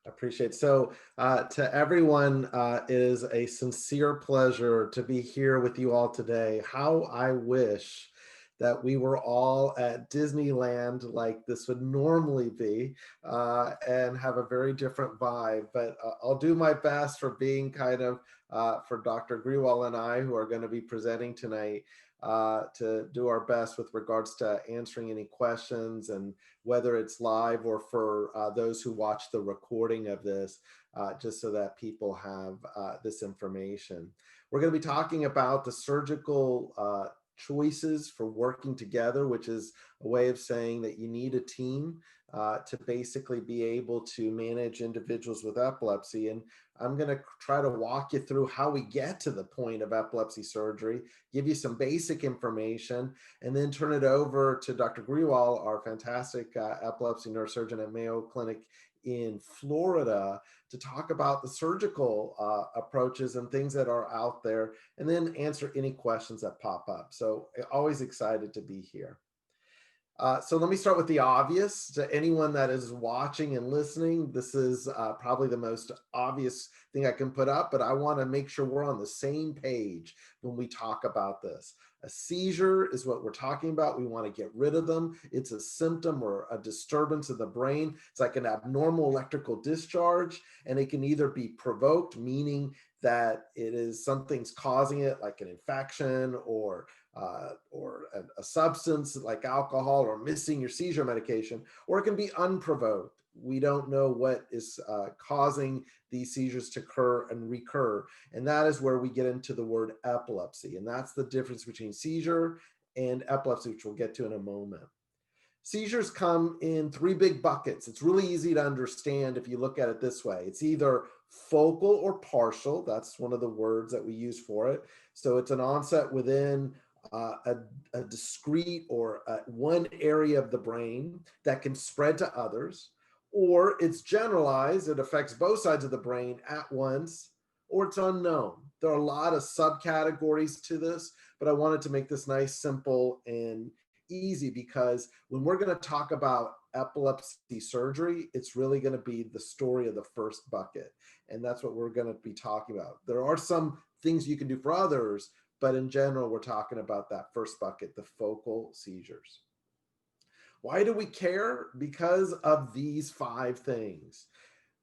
I appreciate it. So to everyone, it is a sincere pleasure to be here with you all today. How I wish that we were all at Disneyland like this would normally be and have a very different vibe. But I'll do my best for being kind of, for Dr. Grewal and I, who are going to be presenting tonight, to do our best with regards to answering any questions, and whether it's live or for those who watch the recording of this, just so that people have this information. We're going to be talking about the surgical choices for working together, which is a way of saying that you need a team to basically be able to manage individuals with epilepsy. And I'm going to try to walk you through how we get to the point of epilepsy surgery, give you some basic information, and then turn it over to Dr. Grewal, our fantastic epilepsy neurosurgeon at Mayo Clinic in Florida, to talk about the surgical approaches and things that are out there, and then answer any questions that pop up. So always excited to be here. So let me start with the obvious. To anyone that is watching and listening, this is probably the most obvious thing I can put up, but I want to make sure we're on the same page when we talk about this. A seizure is what we're talking about. We want to get rid of them. It's a symptom or a disturbance of the brain. It's like an abnormal electrical discharge, and it can either be provoked, meaning that it is something's causing it, like an infection or a substance like alcohol, or missing your seizure medication, or it can be unprovoked. We don't know what is causing these seizures to occur and recur. And that is where we get into the word epilepsy. And that's the difference between seizure and epilepsy, which we'll get to in a moment. Seizures come in three big buckets. It's really easy to understand if you look at it this way. It's either focal or partial. That's one of the words that we use for it. So it's an onset within a discrete or one area of the brain that can spread to others, or it's generalized, it affects both sides of the brain at once, or it's unknown. There are a lot of subcategories to this, but I wanted to make this nice, simple, and easy, because when we're going to talk about epilepsy surgery, it's really going to be the story of the first bucket. And that's what we're going to be talking about. There are some things you can do for others, but in general, we're talking about that first bucket, the focal seizures. Why do we care? Because of these five things.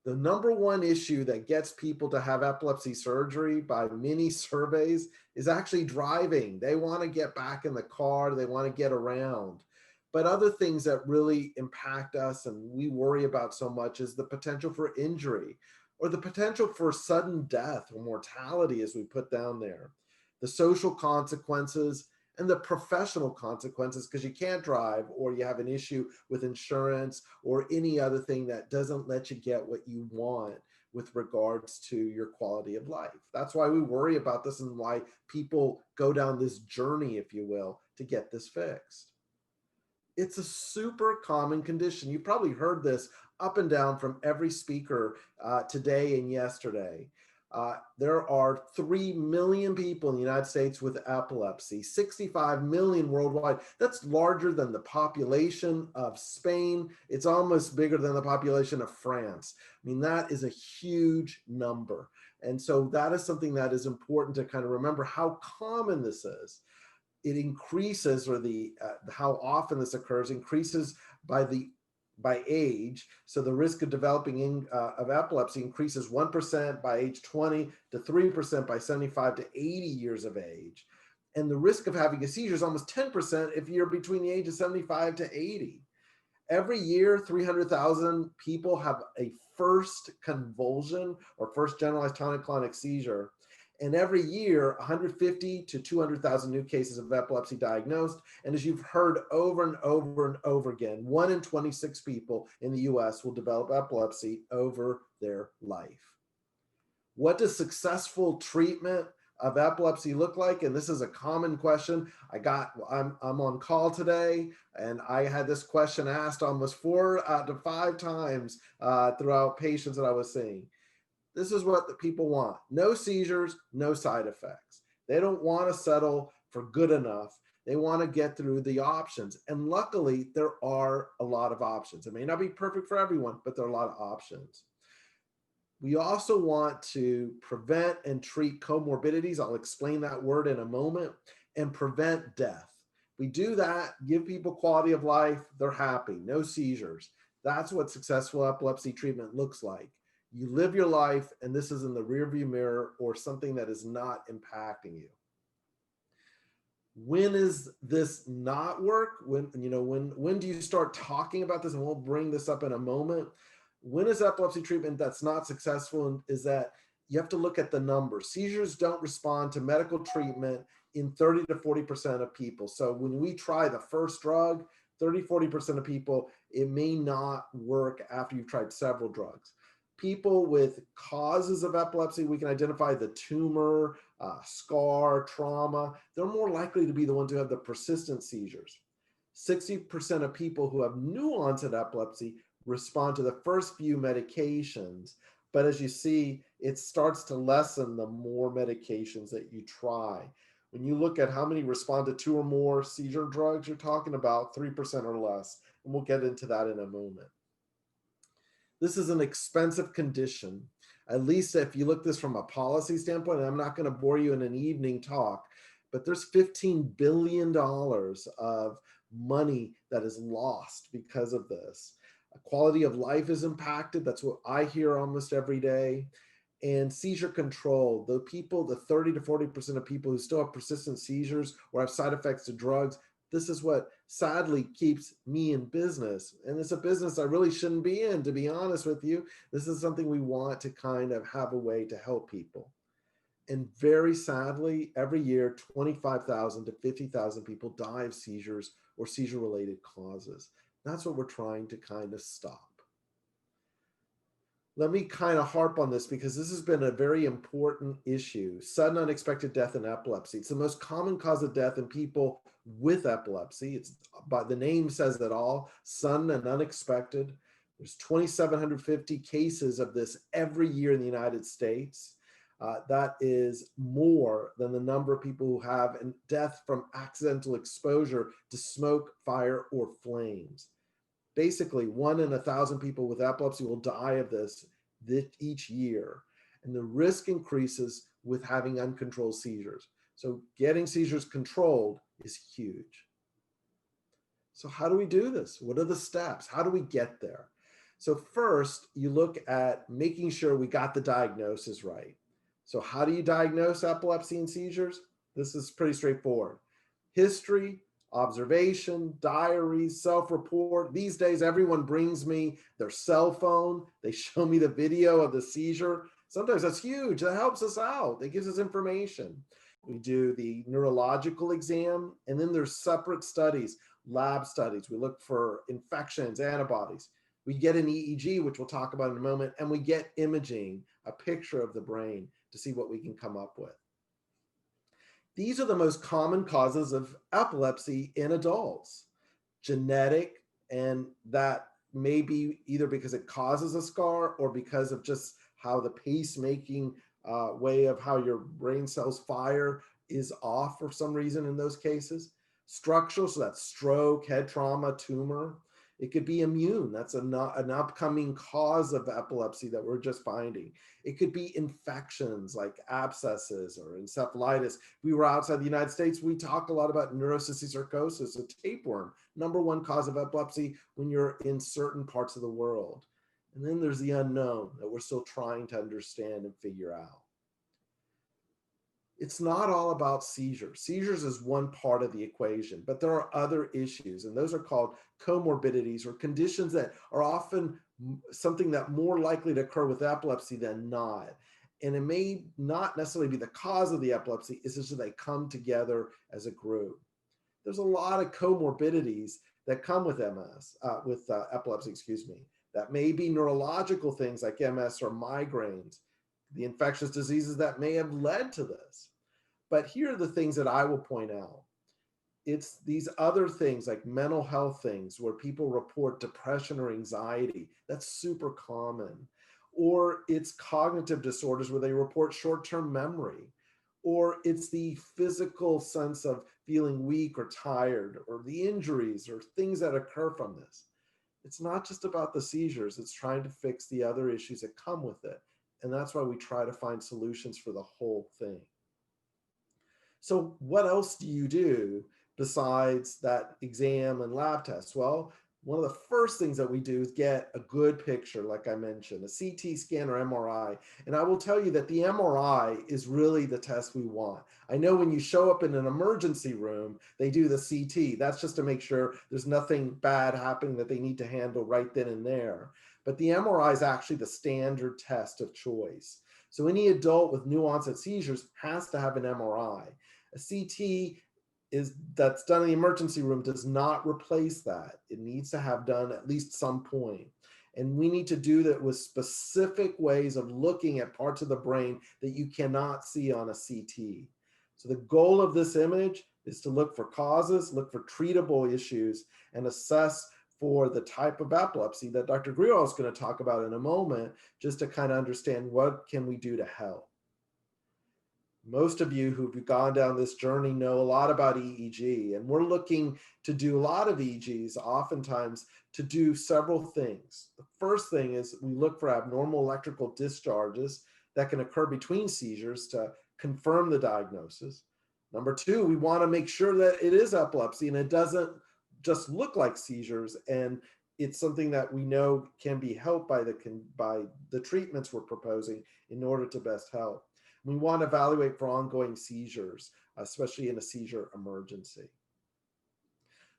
The number one issue that gets people to have epilepsy surgery by many surveys is actually driving. They want to get back in the car, they want to get around. But other things that really impact us and we worry about so much is the potential for injury, or the potential for sudden death or mortality, as we put down there. The social consequences and the professional consequences, because you can't drive, or you have an issue with insurance or any other thing that doesn't let you get what you want with regards to your quality of life. That's why we worry about this, and why people go down this journey, if you will, to get this fixed. It's a super common condition. You probably heard this up and down from every speaker today and yesterday. There are 3 million people in the United States with epilepsy, 65 million worldwide. That's larger than the population of Spain. It's almost bigger than the population of France. I mean, that is a huge number. And so that is something that is important to kind of remember how common this is. It increases, or how often this occurs increases by age. So the risk of developing of epilepsy increases 1% by age 20 to 3% by 75 to 80 years of age. And the risk of having a seizure is almost 10% if you're between the age of 75 to 80. Every year, 300,000 people have a first convulsion or first generalized tonic-clonic seizure. And every year, 150 to 200,000 new cases of epilepsy diagnosed. And as you've heard over and over and over again, 1 in 26 people in the US will develop epilepsy over their life. What does successful treatment of epilepsy look like? And this is a common question. I'm on call today, and I had this question asked almost 4 to 5 times throughout patients that I was seeing. This is what the people want. No seizures, no side effects. They don't want to settle for good enough. They want to get through the options. And luckily, there are a lot of options. It may not be perfect for everyone, but there are a lot of options. We also want to prevent and treat comorbidities. I'll explain that word in a moment, and prevent death. We do that, give people quality of life, they're happy, no seizures. That's what successful epilepsy treatment looks like. You live your life, and this is in the rearview mirror or something that is not impacting you. When is this not work? When do you start talking about this? And we'll bring this up in a moment. When is epilepsy treatment that's not successful? And is that you have to look at the numbers. Seizures don't respond to medical treatment in 30 to 40% of people. So when we try the first drug, 30-40% of people, it may not work after you've tried several drugs. People with causes of epilepsy, we can identify the tumor, scar, trauma. They're more likely to be the ones who have the persistent seizures. 60% of people who have new onset epilepsy respond to the first few medications. But as you see, it starts to lessen the more medications that you try. When you look at how many respond to 2 or more seizure drugs, you're talking about 3% or less. And we'll get into that in a moment. This is an expensive condition. At least if you look this from a policy standpoint, and I'm not going to bore you in an evening talk, but there's $15 billion of money that is lost because of this. Quality of life is impacted. That's what I hear almost every day. And seizure control, the 30 to 40% of people who still have persistent seizures or have side effects to drugs, this is what sadly keeps me in business. And it's a business I really shouldn't be in, to be honest with you. This is something we want to kind of have a way to help people. And very sadly, every year, 25,000 to 50,000 people die of seizures or seizure-related causes. That's what we're trying to kind of stop. Let me kind of harp on this because this has been a very important issue. Sudden unexpected death in epilepsy. It's the most common cause of death in people with epilepsy. It's, but the name says it all, sudden and unexpected. There's 2,750 cases of this every year in the United States. That is more than the number of people who have death from accidental exposure to smoke, fire, or flames. Basically, 1 in 1,000 people with epilepsy will die of this each year. And the risk increases with having uncontrolled seizures. So getting seizures controlled is huge. So how do we do this? What are the steps? How do we get there? So first, you look at making sure we got the diagnosis right. So how do you diagnose epilepsy and seizures? This is pretty straightforward. History, observation, diaries, self-report. These days, everyone brings me their cell phone. They show me the video of the seizure. Sometimes that's huge. That helps us out. It gives us information. We do the neurological exam, and then there's separate studies, lab studies. We look for infections, antibodies. We get an EEG, which we'll talk about in a moment, and we get imaging, a picture of the brain to see what we can come up with. These are the most common causes of epilepsy in adults. Genetic, and that may be either because it causes a scar or because of just how the pacemaking way of how your brain cells fire is off for some reason in those cases. Structural, so that's stroke, head trauma, tumor. It could be immune. That's an upcoming cause of epilepsy that we're just finding. It could be infections like abscesses or encephalitis. We were outside the United States. We talk a lot about neurocysticercosis, a tapeworm, #1 cause of epilepsy when you're in certain parts of the world. And then there's the unknown that we're still trying to understand and figure out. It's not all about seizures. Seizures is one part of the equation, but there are other issues, and those are called comorbidities or conditions that are often something that more likely to occur with epilepsy than not. And it may not necessarily be the cause of the epilepsy, it's just that they come together as a group. There's a lot of comorbidities that come with epilepsy, that may be neurological things like MS or migraines, the infectious diseases that may have led to this. But here are the things that I will point out. It's these other things like mental health things where people report depression or anxiety. That's super common. Or it's cognitive disorders where they report short-term memory. Or it's the physical sense of feeling weak or tired, or the injuries or things that occur from this. It's not just about the seizures. It's trying to fix the other issues that come with it. And that's why we try to find solutions for the whole thing. So what else do you do besides that exam and lab test? Well, one of the first things that we do is get a good picture, like I mentioned, a CT scan or MRI. And I will tell you that the MRI is really the test we want. I know when you show up in an emergency room, they do the CT. That's just to make sure there's nothing bad happening that they need to handle right then and there. But the MRI is actually the standard test of choice. So any adult with new onset seizures has to have an MRI. A CT that's done in the emergency room does not replace that. It needs to have done at least some point. And we need to do that with specific ways of looking at parts of the brain that you cannot see on a CT. So the goal of this image is to look for causes, look for treatable issues, and assess for the type of epilepsy that Dr. Grewal is going to talk about in a moment, just to kind of understand what can we do to help. Most of you who've gone down this journey know a lot about EEG, and we're looking to do a lot of EEGs, oftentimes to do several things. The first thing is we look for abnormal electrical discharges that can occur between seizures to confirm the diagnosis. Number two, we want to make sure that it is epilepsy and it doesn't just look like seizures, and it's something that we know can be helped by the treatments we're proposing in order to best help. We want to evaluate for ongoing seizures, especially in a seizure emergency.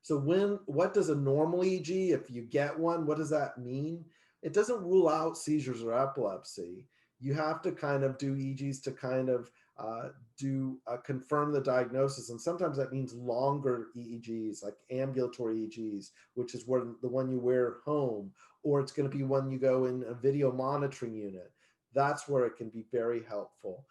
So what does a normal EEG, if you get one, what does that mean? It doesn't rule out seizures or epilepsy. You have to kind of do EEGs to kind of confirm the diagnosis. And sometimes that means longer EEGs, like ambulatory EEGs, which is the one you wear home, or it's going to be one you go in a video monitoring unit. That's where it can be very helpful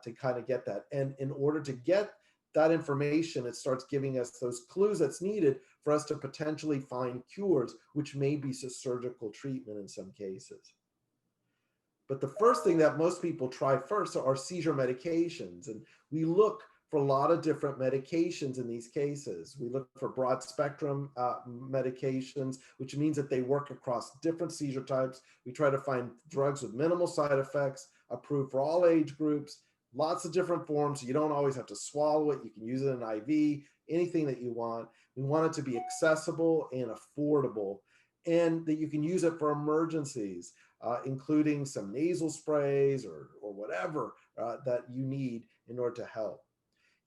to kind of get that. And in order to get that information, it starts giving us those clues that's needed for us to potentially find cures, which may be surgical treatment in some cases. But the first thing that most people try first are seizure medications. And we look for a lot of different medications in these cases. We look for broad spectrum medications, which means that they work across different seizure types. We try to find drugs with minimal side effects, approved for all age groups, lots of different forms. You don't always have to swallow it. You can use it in an IV, anything that you want. We want it to be accessible and affordable, and that you can use it for emergencies, including some nasal sprays or whatever that you need in order to help.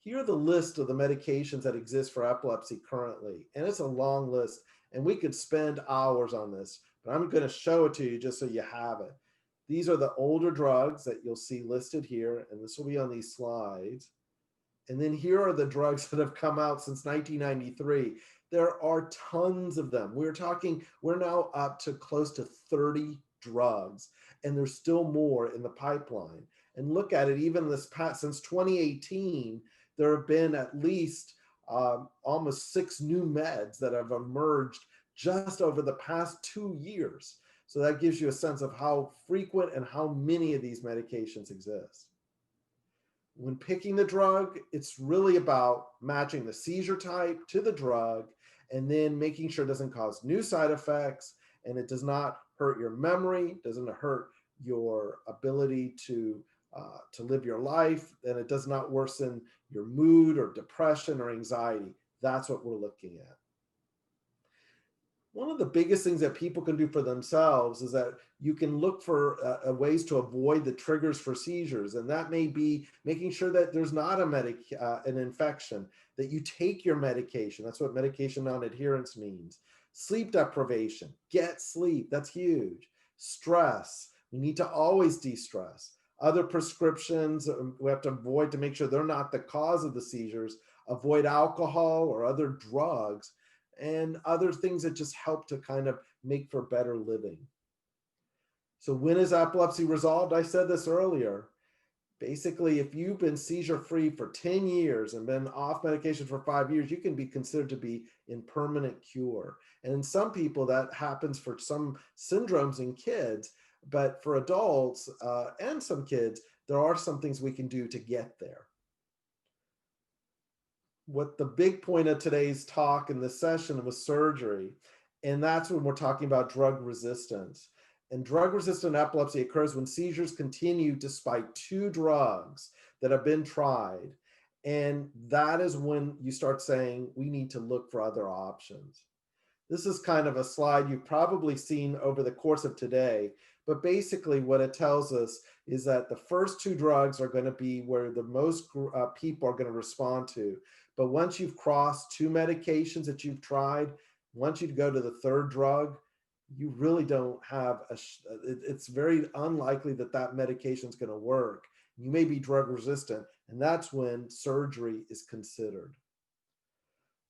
Here are the list of the medications that exist for epilepsy currently, and it's a long list, and we could spend hours on this, but I'm going to show it to you just so you have it. These are the older drugs that you'll see listed here, and this will be on these slides. And then here are the drugs that have come out since 1993. There are tons of them. We're now up to close to 30 drugs, and there's still more in the pipeline. And look at it, even since 2018, there have been at least almost 6 new meds that have emerged just over the past 2 years. So that gives you a sense of how frequent and how many of these medications exist. When picking the drug, it's really about matching the seizure type to the drug, and then making sure it doesn't cause new side effects, and it does not hurt your memory, doesn't hurt your ability to live your life, and it does not worsen your mood or depression or anxiety. That's what we're looking at. One of the biggest things that people can do for themselves is that you can look for ways to avoid the triggers for seizures. And that may be making sure that there's not an infection, that you take your medication. That's what medication non-adherence means. Sleep deprivation, get sleep, that's huge. Stress, we need to always de-stress. Other prescriptions we have to avoid to make sure they're not the cause of the seizures. Avoid alcohol or other drugs, and other things that just help to kind of make for better living. So when is epilepsy resolved? I said this earlier. Basically, if you've been seizure-free for 10 years and been off medication for 5 years, you can be considered to be in permanent cure. And in some people, that happens for some syndromes in kids, but for adults and some kids, there are some things we can do to get there. What the big point of today's talk in this session was surgery. And that's when we're talking about drug resistance. And drug-resistant epilepsy occurs when seizures continue despite 2 drugs that have been tried. And that is when you start saying, we need to look for other options. This is kind of a slide you've probably seen over the course of today, but basically what it tells us is that the first 2 drugs are going to be where the most people are going to respond to. But once you've crossed 2 medications that you've tried, once you go to the 3rd drug, you really don't have it's very unlikely that that medication is going to work. You may be drug resistant, and that's when surgery is considered.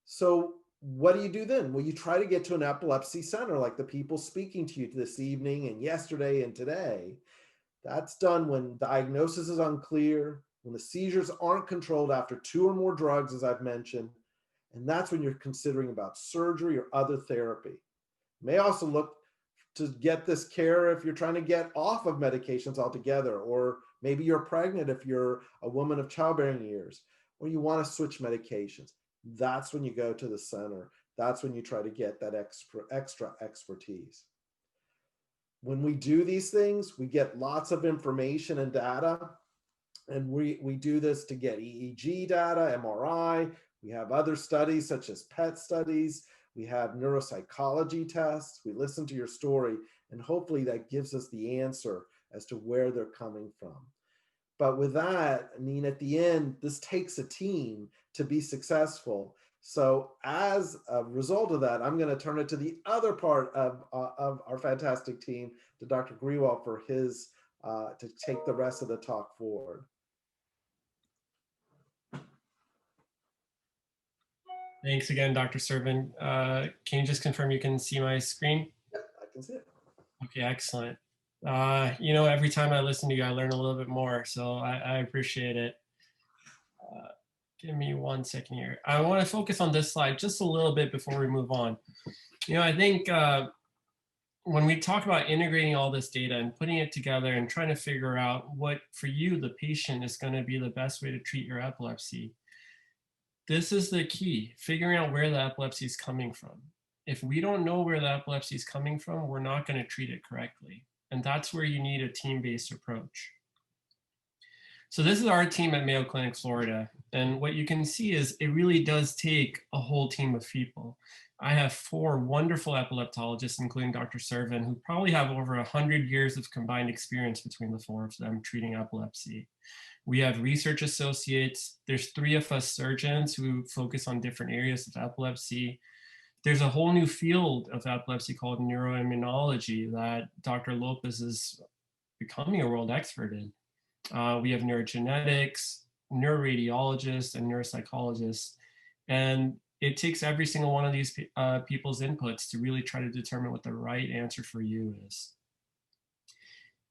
So what do you do then? Well, you try to get to an epilepsy center, like the people speaking to you this evening and yesterday and today. That's done when diagnosis is unclear, when the seizures aren't controlled after 2 or more drugs, as I've mentioned, and that's when you're considering about surgery or other therapy. You may also look to get this care if you're trying to get off of medications altogether, or maybe you're pregnant if you're a woman of childbearing years, or you want to switch medications. That's when you go to the center. That's when you try to get that extra expertise. When we do these things, we get lots of information and data, and we do this to get EEG data, MRI. We have other studies such as PET studies. We have neuropsychology tests. We listen to your story, and hopefully that gives us the answer as to where they're coming from. But with that, I mean, at the end, this takes a team to be successful. So as a result of that, I'm going to turn it to the other part of our fantastic team, to Dr. Grewal, for his, to take the rest of the talk forward. Thanks again, Dr. Sirven. Can you just confirm you can see my screen? Yep, I can see it. Okay, excellent. You know, every time I listen to you, I learn a little bit more, so I appreciate it. Give me 1 second here. I want to focus on this slide just a little bit before we move on. You know, I think when we talk about integrating all this data and putting it together and trying to figure out what, for you, the patient, is going to be the best way to treat your epilepsy, this is the key, figuring out where the epilepsy is coming from. If we don't know where the epilepsy is coming from, we're not going to treat it correctly. And that's where you need a team-based approach. So this is our team at Mayo Clinic, Florida. And what you can see is it really does take a whole team of people. I have 4 wonderful epileptologists, including Dr. Sirven, who probably have over 100 years of combined experience between the 4 of them treating epilepsy. We have research associates. There's 3 of us surgeons who focus on different areas of epilepsy. There's a whole new field of epilepsy called neuroimmunology that Dr. Lopez is becoming a world expert in. We have neurogenetics, neuroradiologists, and neuropsychologists. And it takes every single one of these people's inputs to really try to determine what the right answer for you is.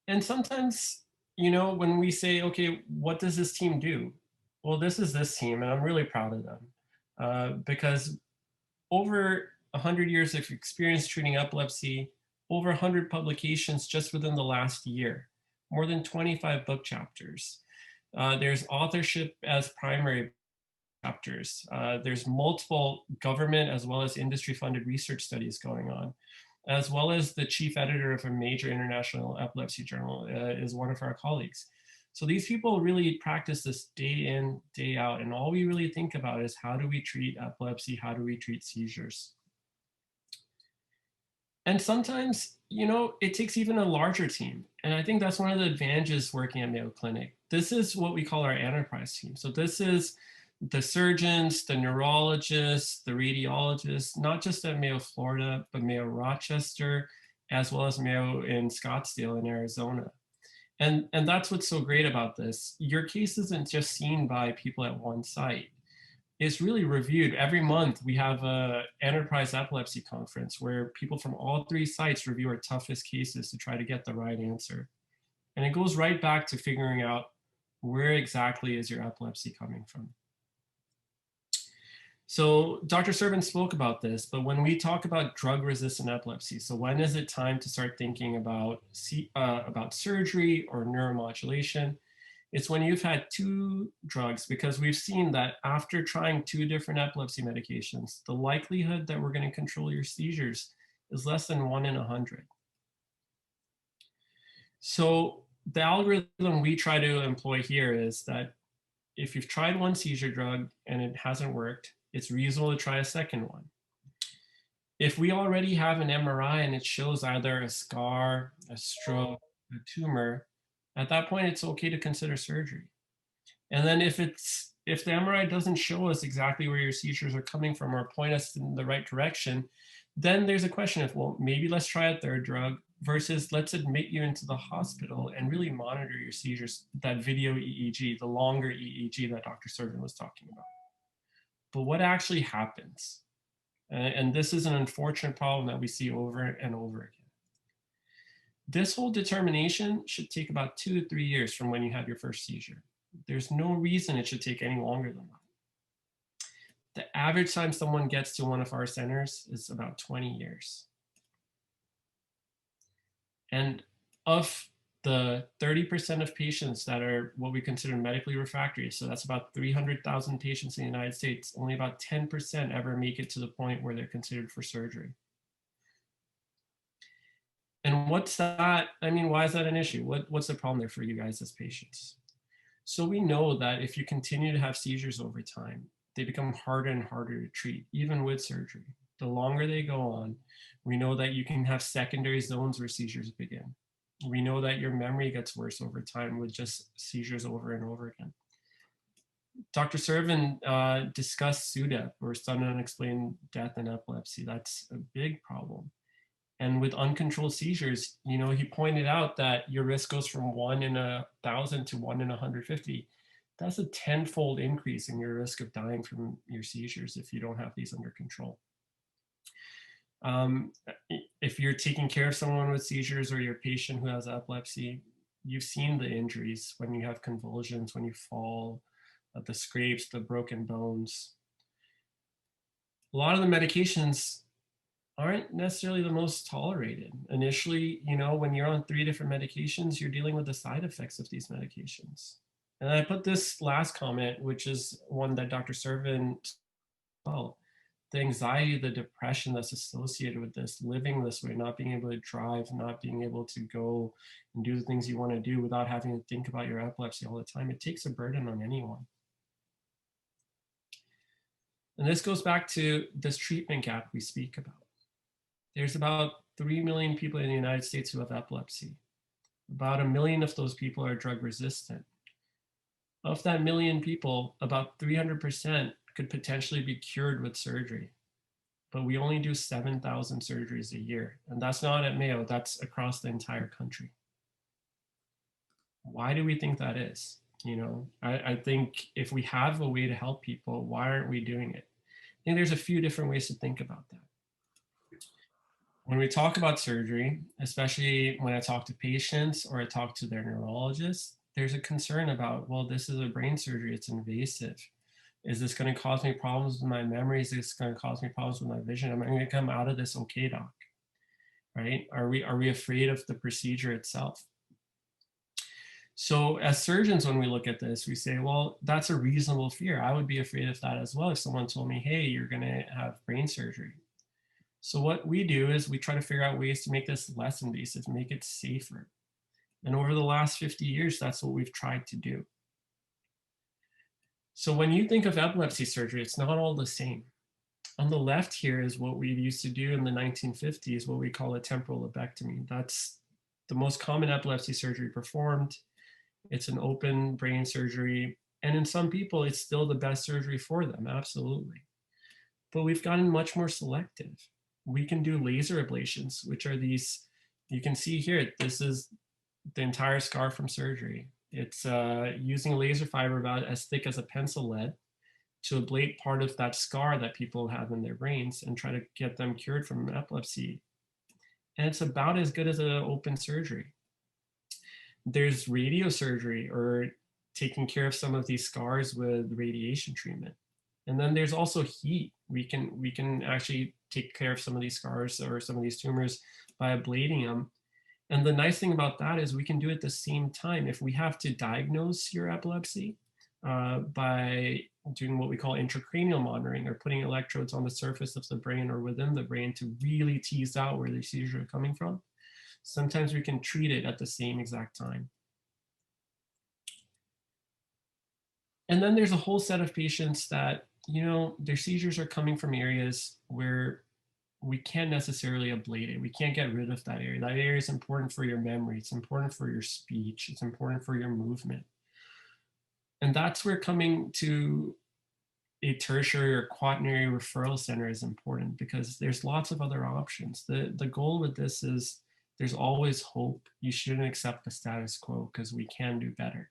And sometimes, you know, when we say, okay, what does this team do? Well, this is this team, and I'm really proud of them because over 100 years of experience treating epilepsy, over 100 publications just within the last year, more than 25 book chapters. There's authorship as primary chapters. There's multiple government as well as industry-funded research studies going on, as well as the chief editor of a major international epilepsy journal is one of our colleagues. So these people really practice this day in, day out, and all we really think about is how do we treat epilepsy, how do we treat seizures? And sometimes, you know, it takes even a larger team. And I think that's one of the advantages working at Mayo Clinic. This is what we call our enterprise team. So this is the surgeons, the neurologists, the radiologists, not just at Mayo Florida, but Mayo Rochester, as well as Mayo in Scottsdale in Arizona. And that's what's so great about this. Your case isn't just seen by people at one site. It's really reviewed. Every month we have an enterprise epilepsy conference where people from all 3 sites review our toughest cases to try to get the right answer. And it goes right back to figuring out where exactly is your epilepsy coming from. So Dr. Sirven spoke about this, but when we talk about drug-resistant epilepsy, so when is it time to start thinking about surgery or neuromodulation? It's when you've had 2 drugs, because we've seen that after trying 2 different epilepsy medications, the likelihood that we're going to control your seizures is less than 1 in 100. So the algorithm we try to employ here is that if you've tried one seizure drug and it hasn't worked, it's reasonable to try a second one. If we already have an MRI and it shows either a scar, a stroke, a tumor, at that point it's okay to consider surgery. And then if the MRI doesn't show us exactly where your seizures are coming from or point us in the right direction, then there's a question of, well, maybe let's try a third drug versus let's admit you into the hospital and really monitor your seizures, that video EEG, the longer EEG that Dr. Sirven was talking about. But what actually happens? And this is an unfortunate problem that we see over and over again. This whole determination should take about 2 to 3 years from when you have your first seizure. There's no reason it should take any longer than that. The average time someone gets to one of our centers is about 20 years. And of the 30% of patients that are what we consider medically refractory, so that's about 300,000 patients in the United States, only about 10% ever make it to the point where they're considered for surgery. And what's that? I mean, why is that an issue? What's the problem there for you guys as patients? So we know that if you continue to have seizures over time, they become harder and harder to treat, even with surgery. The longer they go on, we know that you can have secondary zones where seizures begin. We know that your memory gets worse over time with just seizures over and over again. Dr. Sirven discussed SUDEP, or sudden unexplained death in epilepsy. That's a big problem. And with uncontrolled seizures, he pointed out that your risk goes from 1 in 1,000 to 1 in 150. That's a 10-fold increase in your risk of dying from your seizures if you don't have these under control. If you're taking care of someone with seizures or your patient who has epilepsy, you've seen the injuries when you have convulsions, when you fall, the scrapes, the broken bones. A lot of the medications aren't necessarily the most tolerated. Initially, when you're on 3 different medications, you're dealing with the side effects of these medications. And I put this last comment, which is one that Dr. Sirven, well, the anxiety, the depression that's associated with this, living this way, not being able to drive, not being able to go and do the things you want to do without having to think about your epilepsy all the time, it takes a burden on anyone. And this goes back to this treatment gap we speak about. There's about 3 million people in the United States who have epilepsy. About 1 million of those people are drug resistant. Of that million people, about 300% could potentially be cured with surgery. But we only do 7,000 surgeries a year. And that's not at Mayo, that's across the entire country. Why do we think that is? I think if we have a way to help people, why aren't we doing it? I think there's a few different ways to think about that. When we talk about surgery, especially when I talk to patients or I talk to their neurologists, there's a concern about, well, this is a brain surgery, it's invasive. Is this going to cause me problems with my memory? Is this going to cause me problems with my vision? Am I going to come out of this okay, doc? Right? Are we afraid of the procedure itself? So as surgeons, when we look at this, we say, well, that's a reasonable fear. I would be afraid of that as well if someone told me, hey, you're going to have brain surgery. So what we do is we try to figure out ways to make this less invasive, make it safer. And over the last 50 years, that's what we've tried to do. So when you think of epilepsy surgery, it's not all the same. On the left here is what we used to do in the 1950s, what we call a temporal lobectomy. That's the most common epilepsy surgery performed. It's an open brain surgery. And in some people, it's still the best surgery for them, absolutely. But we've gotten much more selective. We can do laser ablations, which are these, you can see here, this is the entire scar from surgery. It's using a laser fiber about as thick as a pencil lead to ablate part of that scar that people have in their brains and try to get them cured from epilepsy. And it's about as good as an open surgery. There's radiosurgery, or taking care of some of these scars with radiation treatment. And then there's also heat. We can actually take care of some of these scars or some of these tumors by ablating them. And the nice thing about that is we can do it at the same time. If we have to diagnose your epilepsy by doing what we call intracranial monitoring, or putting electrodes on the surface of the brain or within the brain to really tease out where the seizures are coming from. Sometimes we can treat it at the same exact time. And then there's a whole set of patients that, their seizures are coming from areas where we can't necessarily ablate it. We can't get rid of that area. That area is important for your memory. It's important for your speech. It's important for your movement. And that's where coming to a tertiary or quaternary referral center is important, because there's lots of other options. The goal with this is there's always hope. You shouldn't accept the status quo, because we can do better.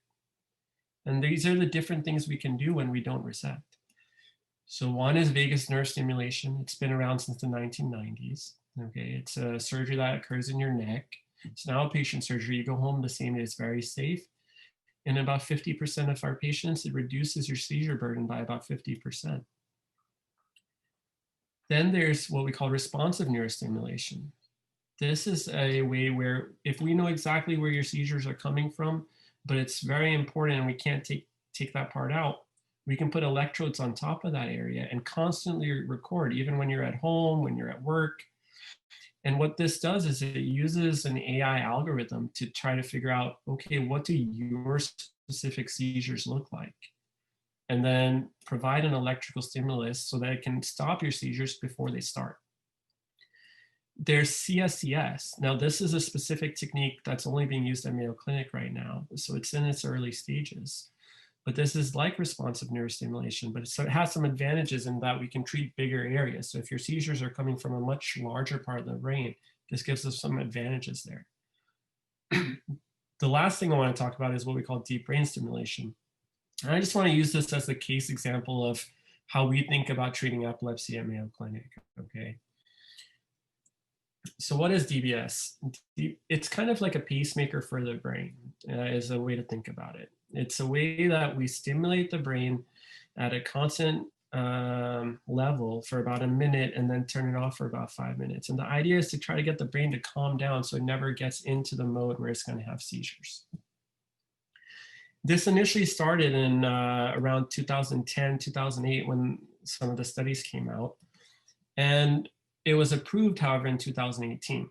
And these are the different things we can do when we don't resect. So one is vagus nerve stimulation. It's been around since the 1990s. Okay, it's a surgery that occurs in your neck. It's now outpatient surgery. You go home the same day. It's very safe. In about 50% of our patients, it reduces your seizure burden by about 50%. Then there's what we call responsive neurostimulation. This is a way where if we know exactly where your seizures are coming from, but it's very important and we can't take that part out, we can put electrodes on top of that area and constantly record, even when you're at home, when you're at work. And what this does is it uses an AI algorithm to try to figure out, okay, what do your specific seizures look like? And then provide an electrical stimulus so that it can stop your seizures before they start. There's CSCS. Now, this is a specific technique that's only being used at Mayo Clinic right now. So it's in its early stages. But this is like responsive neurostimulation, but it has some advantages in that we can treat bigger areas. So if your seizures are coming from a much larger part of the brain, this gives us some advantages there. The last thing I want to talk about is what we call deep brain stimulation. And I just want to use this as the case example of how we think about treating epilepsy at Mayo Clinic, okay? So what is DBS? It's kind of like a pacemaker for the brain, is a way to think about it. It's a way that we stimulate the brain at a constant level for about a minute and then turn it off for about 5 minutes. And the idea is to try to get the brain to calm down so it never gets into the mode where it's going to have seizures. This initially started in around 2010, 2008, when some of the studies came out. And it was approved, however, in 2018.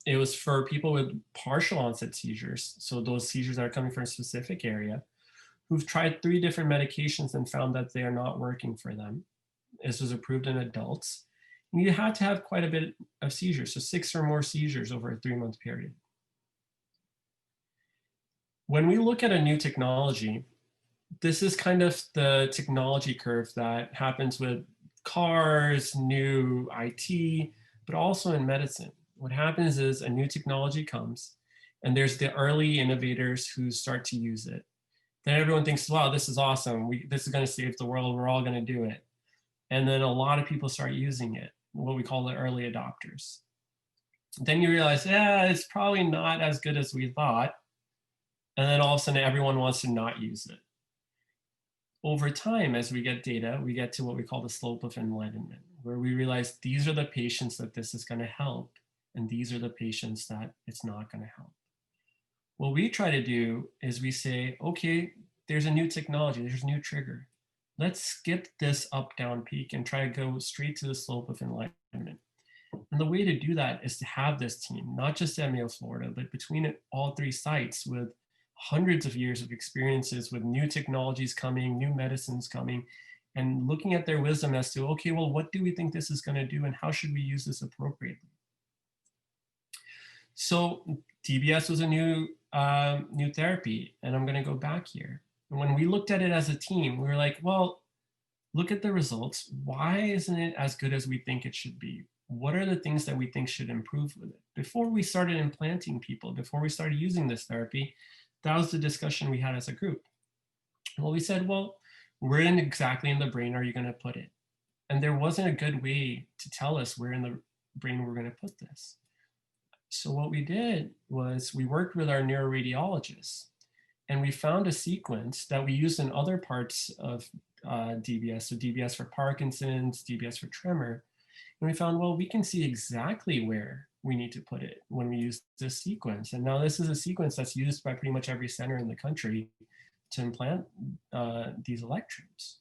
It was for people with partial onset seizures, so those seizures that are coming from a specific area, who've tried 3 different medications and found that they are not working for them. This was approved in adults. And you had to have quite a bit of seizures, so 6 or more seizures over a 3-month period. When we look at a new technology, this is kind of the technology curve that happens with cars, new IT, but also in medicine. What happens is a new technology comes and there's the early innovators who start to use it. Then everyone thinks, wow, this is awesome. This is going to save the world. We're all going to do it. And then a lot of people start using it, what we call the early adopters. Then you realize, yeah, it's probably not as good as we thought. And then all of a sudden everyone wants to not use it. Over time, as we get data, we get to what we call the slope of enlightenment, where we realize these are the patients that this is going to help, and these are the patients that it's not going to help. What we try to do is we say, okay, there's a new technology, there's a new trigger. Let's skip this up-down peak and try to go straight to the slope of enlightenment. And the way to do that is to have this team, not just at Mayo, Florida, but between all 3 sites with hundreds of years of experiences with new technologies coming, new medicines coming, and looking at their wisdom as to, okay, well, what do we think this is going to do and how should we use this appropriately? So DBS was a new therapy, and I'm going to go back here. And when we looked at it as a team, we were like, well, look at the results. Why isn't it as good as we think it should be? What are the things that we think should improve with it? Before we started implanting people, before we started using this therapy, that was the discussion we had as a group. Well, we said, well, where exactly in the brain are you going to put it? And there wasn't a good way to tell us where in the brain we're going to put this. So what we did was we worked with our neuroradiologists, and we found a sequence that we used in other parts of DBS, so DBS for Parkinson's, DBS for tremor. And we found, well, we can see exactly where we need to put it when we use this sequence. And now this is a sequence that's used by pretty much every center in the country to implant these electrodes.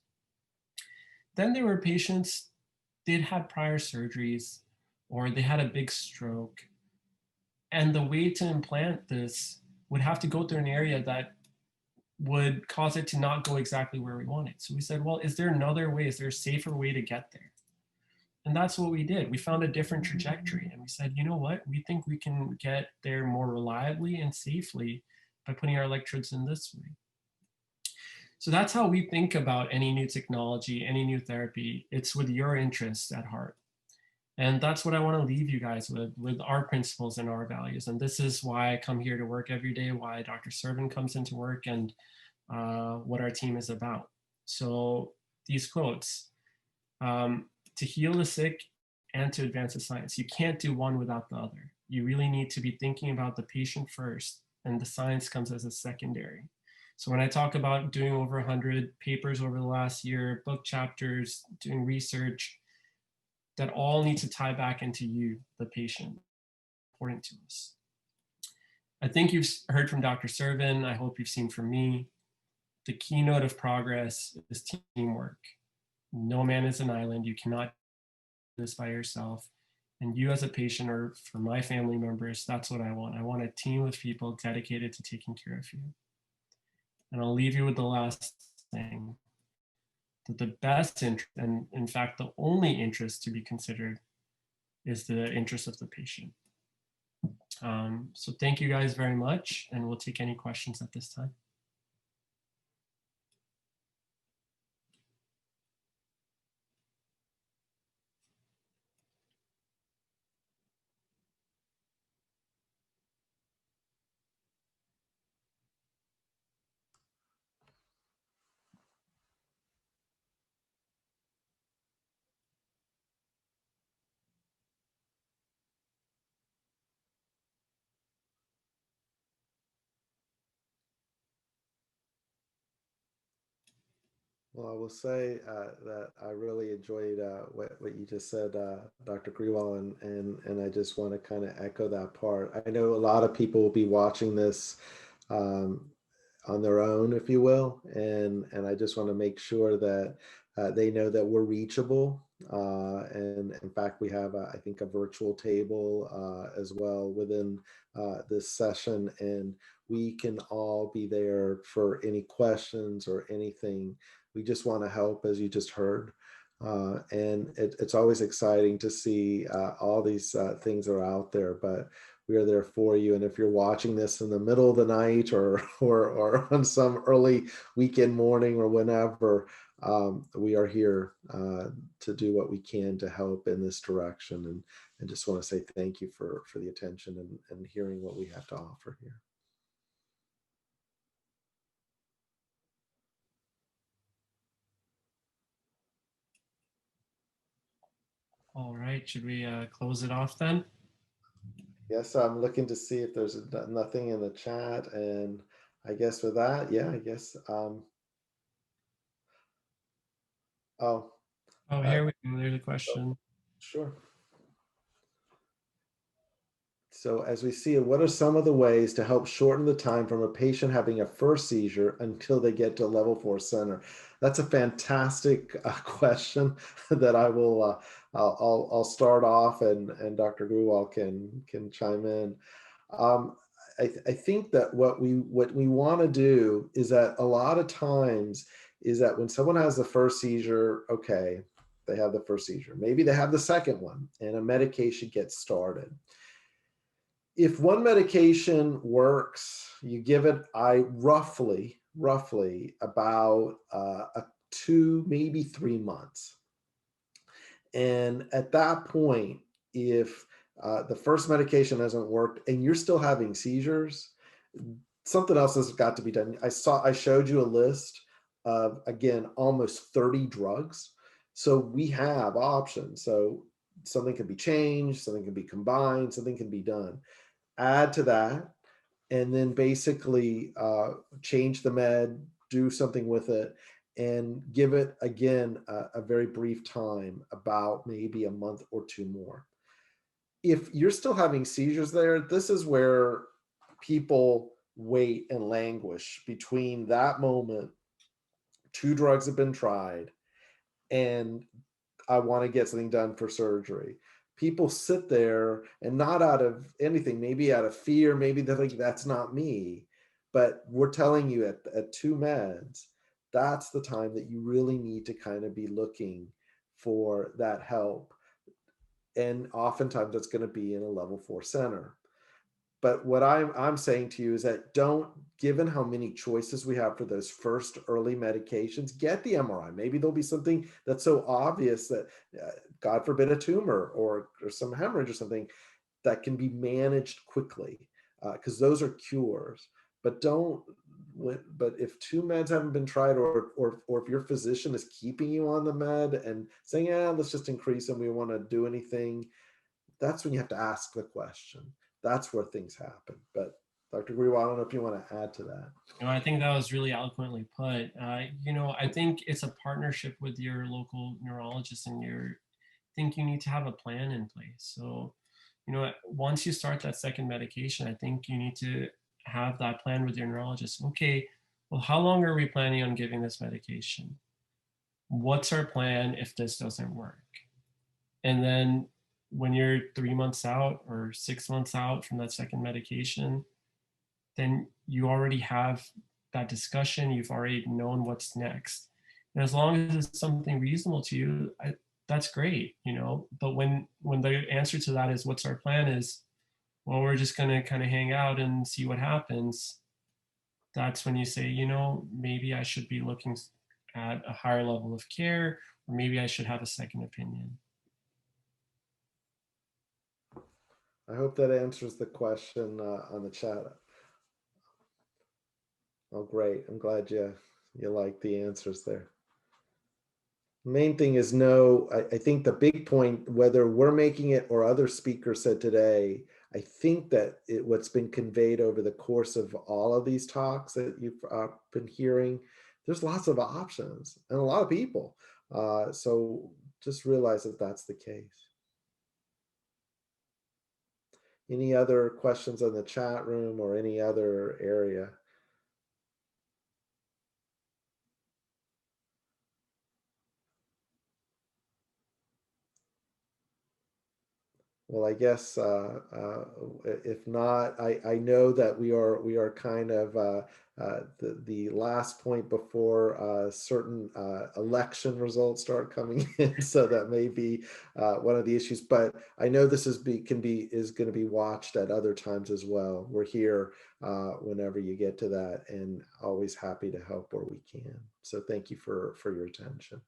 Then there were patients, they'd had prior surgeries, or they had a big stroke, And the way to implant this would have to go through an area that would cause it to not go exactly where we want it. So we said, well, is there another way? Is there a safer way to get there? And that's what we did. We found a different trajectory, and we said, you know what? We think we can get there more reliably and safely by putting our electrodes in this way. So that's how we think about any new technology, any new therapy. It's with your interests at heart. And that's what I want to leave you guys with our principles and our values. And this is why I come here to work every day, why Dr. Sirven comes into work, and what our team is about. So these quotes, to heal the sick and to advance the science. You can't do one without the other. You really need to be thinking about the patient first, and the science comes as a secondary. So when I talk about doing over 100 papers over the last year, book chapters, doing research, that all need to tie back into you, the patient, according to us. I think you've heard from Dr. Sirven. I hope you've seen from me. The keynote of progress is teamwork. No man is an island. You cannot do this by yourself. And you as a patient, or for my family members, that's what I want. I want a team of people dedicated to taking care of you. And I'll leave you with the last thing, that the best interest, and in fact, the only interest to be considered, is the interest of the patient. So thank you guys very much, and we'll take any questions at this time. Well, I will say that I really enjoyed what you just said, Dr. Grewal, and I just want to kind of echo that part. I know a lot of people will be watching this um, on their own, if you will, and I just want to make sure that they know that we're reachable. And in fact, we have, I think, a virtual table as well within this session, and we can all be there for any questions or anything. We just want to help, as you just heard. And it's always exciting to see all these things that are out there, but we are there for you. And if you're watching this in the middle of the night or on some early weekend morning or whenever, we are here to do what we can to help in this direction. And just want to say thank you for the attention and hearing what we have to offer here. All right, should we close it off then? Yes, I'm looking to see if there's nothing in the chat, and I guess with that, yeah, I guess. Oh, Here we go. There's a question. sure. So as we see, what are some of the ways to help shorten the time from a patient having a first seizure until they get to level 4 center? That's a fantastic question that I will, I'll start off, and Dr. Grewal can chime in. I think that what we want to do is that a lot of times is that when someone has the first seizure, okay, they have the first seizure, maybe they have the second one, and a medication gets started. If one medication works, you give it roughly about 2, maybe 3 months. And at that point, if the first medication hasn't worked and you're still having seizures, something else has got to be done. I showed you a list of, again, almost 30 drugs. So we have options. So something can be changed, something can be combined, something can be done. Add to that, and then basically change the med, do something with it, and give it, again, a very brief time, about maybe a month or 2 more. If you're still having seizures there, this is where people wait and languish between that moment, 2 drugs have been tried, and I want to get something done for surgery. people sit there and not out of anything, maybe out of fear, maybe they're like, that's not me. But we're telling you at two meds, that's the time that you really need to kind of be looking for that help. And oftentimes that's going to be in a level 4 center. But what I'm saying to you is that don't, given how many choices we have for those first early medications, get the MRI. Maybe there'll be something that's so obvious that, God forbid, a tumor or some hemorrhage or something that can be managed quickly, because those are cures. But don't. But if two meds haven't been tried, or if your physician is keeping you on the med and saying, "Yeah, let's just increase them, we want to do anything," that's when you have to ask the question. That's where things happen. But Dr. Grewal, I don't know if you want to add to that. I think that was really eloquently put. I think it's a partnership with your local neurologist, and I think you need to have a plan in place. So, once you start that second medication, I think you need to have that plan with your neurologist. Okay, well, how long are we planning on giving this medication? What's our plan if this doesn't work? And then when you're 3 months out or 6 months out from that second medication, then you already have that discussion. You've already known what's next. And as long as it's something reasonable to you, that's great, But when the answer to that is what's our plan is, well, we're just going to kind of hang out and see what happens. That's when you say, maybe I should be looking at a higher level of care, or maybe I should have a second opinion. I hope that answers the question on the chat. Oh, great. I'm glad you like the answers there. Main thing is I think the big point, whether we're making it or other speakers said today, I think that what's been conveyed over the course of all of these talks that you've been hearing, there's lots of options and a lot of people. So just realize that that's the case. Any other questions on the chat room or any other area? Well, I guess if not, I know that we are kind of the last point before certain election results start coming in, so that may be one of the issues. But I know this is going to be watched at other times as well. We're here whenever you get to that, and always happy to help where we can. So thank you for your attention.